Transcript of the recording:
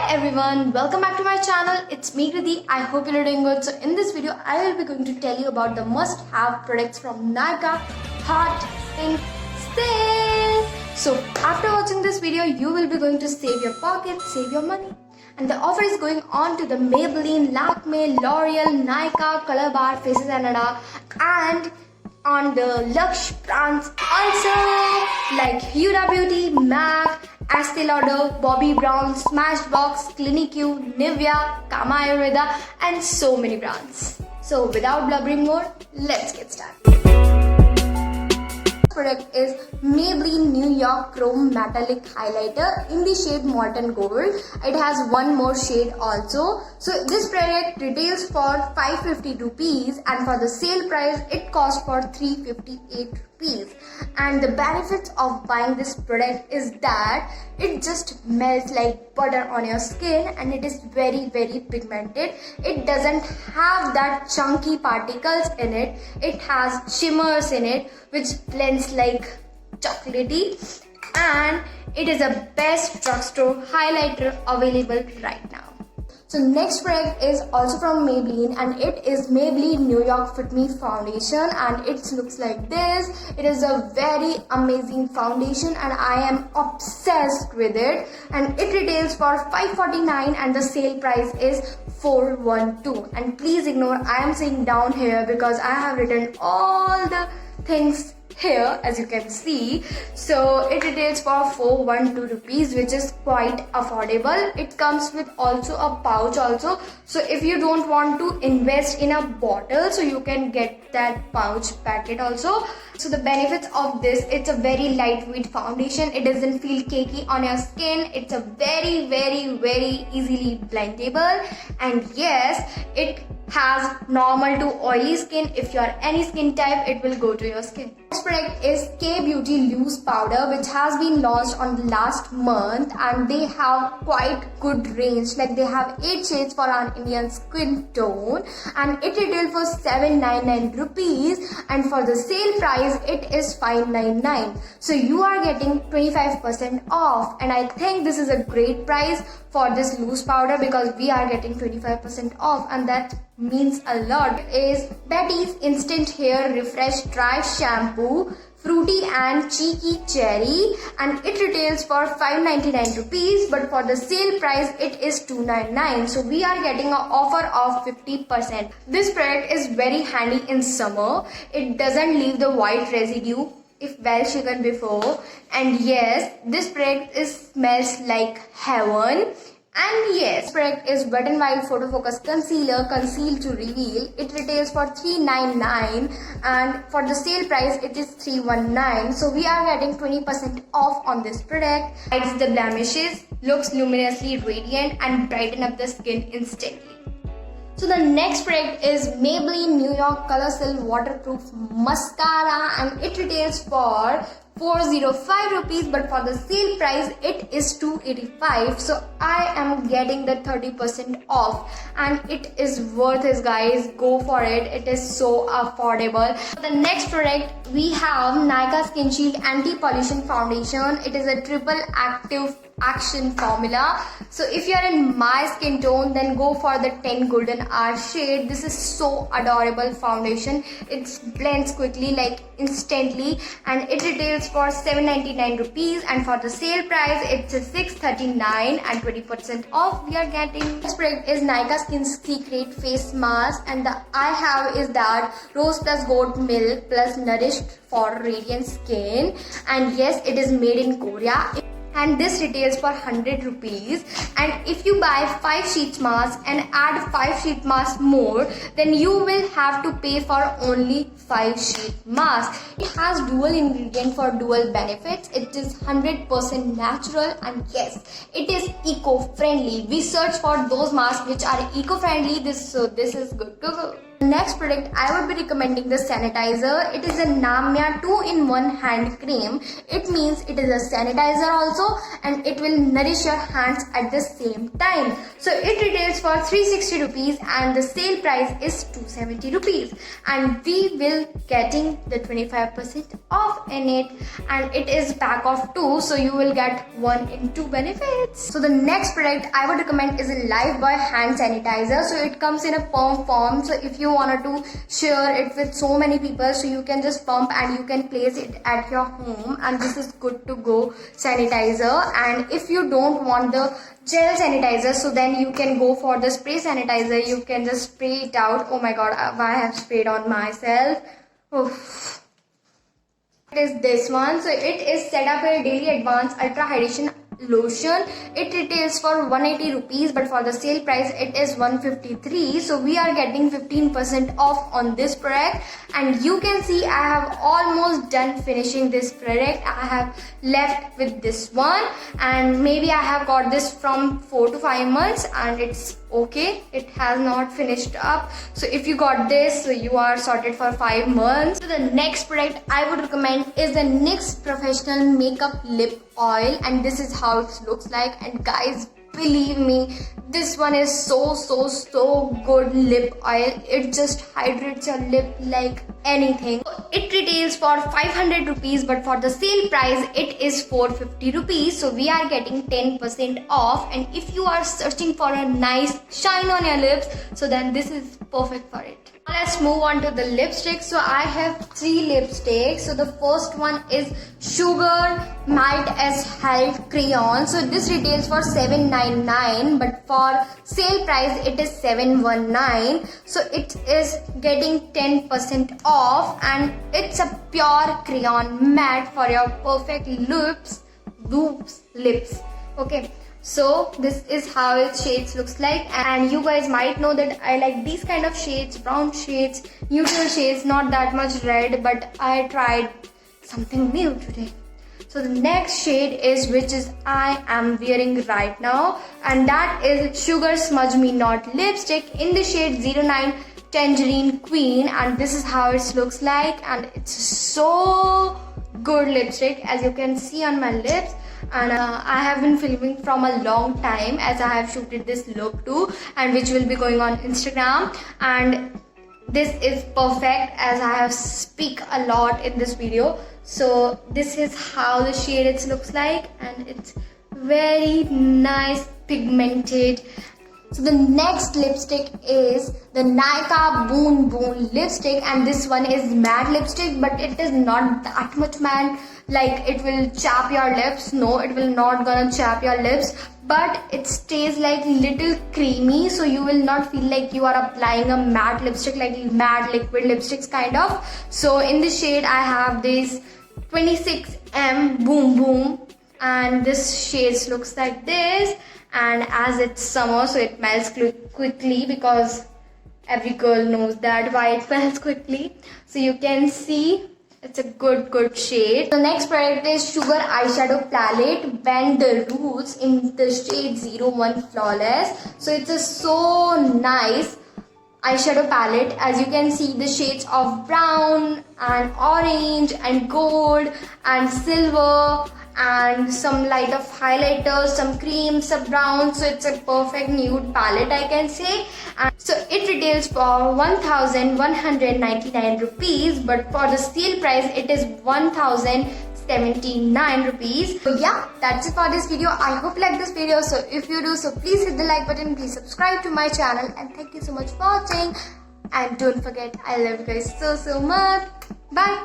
everyone, welcome back to my channel. It's me Kriti. I hope you're doing good. So in this video I will be going to tell you about the must-have products from Nykaa Hot Pink Sale. So after watching this video you will be going to save your pocket, save your money. And the offer is going on to the Maybelline, Lakme, L'Oreal, Nykaa, Color Bar, Faces Canada and on the Lush brands also like Huda Beauty, MAC, Estee Lauder, Bobbi Brown, Smashbox, Clinique, Nivea, Kama Ayurveda and so many brands. So without blubbering more, let's get started. Product is Maybelline New York Chrome Metallic Highlighter in the shade Molten Gold. It has one more shade also. So this product retails for 550 rupees and for the sale price it costs for 358 rupees. And the benefits of buying this product is that it just melts like butter on your skin and it is very pigmented. It doesn't have that chunky particles in it. It has shimmers in it which blends like chocolatey, and it is a best drugstore highlighter available right now. So next product is also from Maybelline and it is Maybelline New York Fit Me Foundation and it looks like this. It is a very amazing foundation and I am obsessed with it, and it retails for 549 and the sale price is 412. And please ignore I am saying down here because I have written all the things here as you can see. So it retails for 412 rupees, which is quite affordable. It comes with also a pouch also, so if you don't want to invest in a bottle, so you can get that pouch packet also. So the benefits of this, it's a very lightweight foundation. It doesn't feel cakey on your skin. It's a very easily blendable, and yes, it has normal to oily skin. If you are any skin type, it will go to your skin. Next product is K Beauty Loose Powder, which has been launched on the last month and they have quite good range. Like they have 8 shades for an Indian skin tone and it retails for 799 rupees and for the sale price it is 599. So you are getting 25% off, and I think this is a great price for this loose powder because we are getting 25% off, and that means a lot. Is Betty's Instant Hair Refresh Dry Shampoo, Fruity and Cheeky Cherry, and it retails for 599 rupees, but for the sale price it is 299. So we are getting an offer of 50%. This product is very handy in summer. It doesn't leave the white residue if well shaken before, and yes, this product smells like heaven. And yes, product is Wet n Wild Photo Focus Concealer, Conceal to Reveal. It retails for 399 and for the sale price it is 319. So we are getting 20% off on this product. Hides the blemishes, looks luminously radiant and brighten up the skin instantly. So the next product is Maybelline New York Color Cell Waterproof Mascara and it retails for 405 rupees, but for the sale price it is 285. So I am getting the 30% off and it is worth it, guys. Go for it. It is so affordable. The next product we have Nykaa Skin Shield Anti-Pollution Foundation. It is a triple active action formula. So if you are in my skin tone, then go for the 10 Golden Hour shade. This is so adorable foundation. It blends quickly, like instantly, and it retails for 799 rupees and for the sale price it's 639 and 20% off we are getting. This product is Nykaa Skin Secret Face Mask and the I have is that Rose plus Goat Milk plus Nourished for Radiant Skin, and yes, it is made in Korea. And this retails for 100 rupees, and if you buy 5 sheet masks and add 5 sheet masks more, then you will have to pay for only 5 sheet masks. It has dual ingredient for dual benefits. It is 100% natural and yes, it is eco-friendly. We search for those masks which are eco-friendly. This is good to go. Next product I would be recommending the sanitizer. It is a Namya 2-in-1 hand cream. It means it is a sanitizer also and it will nourish your hands at the same time. So it retails for 360 rupees and the sale price is 270 rupees. And we will getting the 25% off in it, and it is pack of 2, so you will get 1 in 2 benefits. So the next product I would recommend is a Lifebuoy hand sanitizer. So it comes in a pump form, so if you wanted to share it with so many people, so you can just pump and you can place it at your home, and this is good to go sanitizer. And if you don't want the gel sanitizer, so then you can go for the spray sanitizer. You can just spray it out. Oh my god, I have sprayed on myself. Oof. It is this one. So it is Cetaphil Daily Advanced Ultra Hydration Lotion. It retails for 180 rupees, but for the sale price it is 153. So we are getting 15% off on this product, and you can see I have almost done finishing this product. I have left with this one, and maybe I have got this from 4 to 5 months, and it's okay, it has not finished up. So if you got this, so you are sorted for 5 months. So the next product I would recommend is the NYX Professional Makeup Lip Oil, and this is how it looks like. And guys, believe me, this one is so good lip oil. It just hydrates your lip like anything. It retails for 500 rupees, but for the sale price it is 450 rupees. So we are getting 10% off, and if you are searching for a nice shine on your lips, so then this is perfect for it. Now let's move on to the lipsticks. So I have 3 lipsticks. So the first one is Sugar Might as Health Crayon. So this retails for 799, but for sale price it is 719. So it is getting 10% off, and it's a pure crayon matte for your perfect lips. Okay. So this is how its shades looks like, and you guys might know that I like these kind of shades, brown shades, neutral shades, not that much red, but I tried something new today. So the next shade is, which is I am wearing right now, and that is Sugar Smudge Me Not lipstick in the shade 09 Tangerine Queen, and this is how it looks like, and it's so good lipstick as you can see on my lips. And I have been filming from a long time, as I have shooted this look too, and which will be going on Instagram, and this is perfect as I have speak a lot in this video. So this is how the shade it looks like, and it's very nice pigmented. So the next lipstick is the Nykaa Boon Boon lipstick, and this one is matte lipstick, but it is not that much matte like it will chap your lips. No, it will not gonna chap your lips, but it stays like little creamy, so you will not feel like you are applying a matte lipstick, like matte liquid lipsticks kind of. So in the shade I have this 26M Boom Boom, and this shade looks like this. And as it's summer, so it melts quickly, because every girl knows that why it melts quickly. So you can see it's a good shade. The next product is Sugar Eyeshadow Palette Bend the Rules in the shade 01 Flawless. So it's a so nice eyeshadow palette. As you can see, the shades of brown and orange and gold and silver, and some light of highlighters, some cream, some brown. So it's a perfect nude palette, I can say. And so it retails for 1199 rupees, but for the sale price it is 1079 rupees. So yeah, that's it for this video. I hope you like this video. So if you do, so please hit the like button, please subscribe to my channel, and thank you so much for watching. And don't forget, I love you guys so much. Bye.